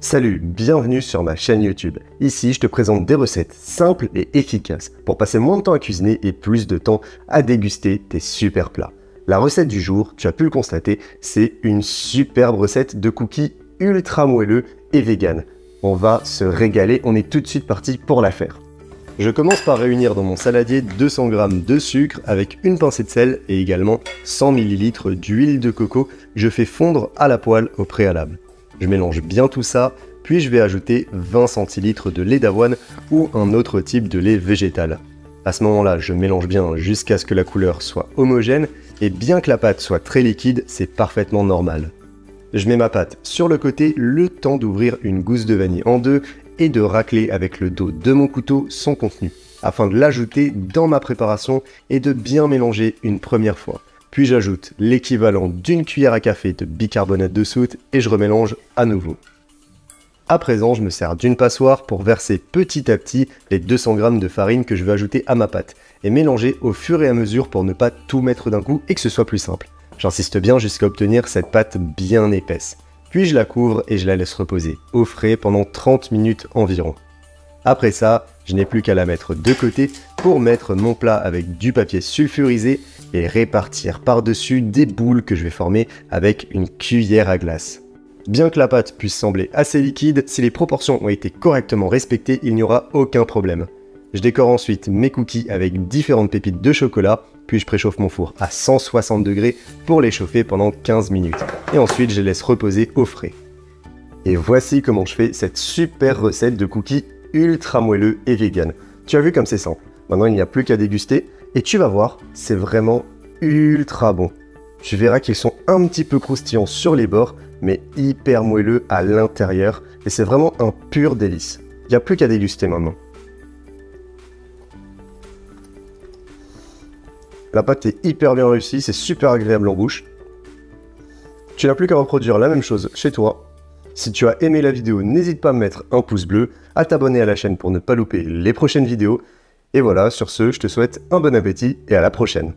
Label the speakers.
Speaker 1: Salut, bienvenue sur ma chaîne YouTube. Ici, je te présente des recettes simples et efficaces pour passer moins de temps à cuisiner et plus de temps à déguster tes super plats. La recette du jour, tu as pu le constater, c'est une superbe recette de cookies ultra moelleux et vegan. On va se régaler, on est tout de suite parti pour la faire. Je commence par réunir dans mon saladier 200 g de sucre avec une pincée de sel et également 100 ml d'huile de coco que je fais fondre à la poêle au préalable. Je mélange bien tout ça, puis je vais ajouter 20 centilitres de lait d'avoine ou un autre type de lait végétal. À ce moment-là, je mélange bien jusqu'à ce que la couleur soit homogène et bien que la pâte soit très liquide, c'est parfaitement normal. Je mets ma pâte sur le côté, le temps d'ouvrir une gousse de vanille en deux et de racler avec le dos de mon couteau son contenu, afin de l'ajouter dans ma préparation et de bien mélanger une première fois. Puis j'ajoute l'équivalent d'une cuillère à café de bicarbonate de soude et je remélange à nouveau. À présent, je me sers d'une passoire pour verser petit à petit les 200 g de farine que je vais ajouter à ma pâte et mélanger au fur et à mesure pour ne pas tout mettre d'un coup et que ce soit plus simple. J'insiste bien jusqu'à obtenir cette pâte bien épaisse. Puis je la couvre et je la laisse reposer au frais pendant 30 minutes environ. Après ça, je n'ai plus qu'à la mettre de côté pour mettre mon plat avec du papier sulfurisé et répartir par-dessus des boules que je vais former avec une cuillère à glace. Bien que la pâte puisse sembler assez liquide, si les proportions ont été correctement respectées, il n'y aura aucun problème. Je décore ensuite mes cookies avec différentes pépites de chocolat, puis je préchauffe mon four à 160 degrés pour les chauffer pendant 15 minutes. Et ensuite, je les laisse reposer au frais. Et voici comment je fais cette super recette de cookies ultra moelleux et vegan. Tu as vu comme c'est simple. Maintenant, il n'y a plus qu'à déguster et tu vas voir, c'est vraiment ultra bon. Tu verras qu'ils sont un petit peu croustillants sur les bords, mais hyper moelleux à l'intérieur et c'est vraiment un pur délice. Il n'y a plus qu'à déguster maintenant. La pâte est hyper bien réussie, c'est super agréable en bouche. Tu n'as plus qu'à reproduire la même chose chez toi. Si tu as aimé la vidéo, n'hésite pas à me mettre un pouce bleu, à t'abonner à la chaîne pour ne pas louper les prochaines vidéos. Et voilà, sur ce, je te souhaite un bon appétit et à la prochaine.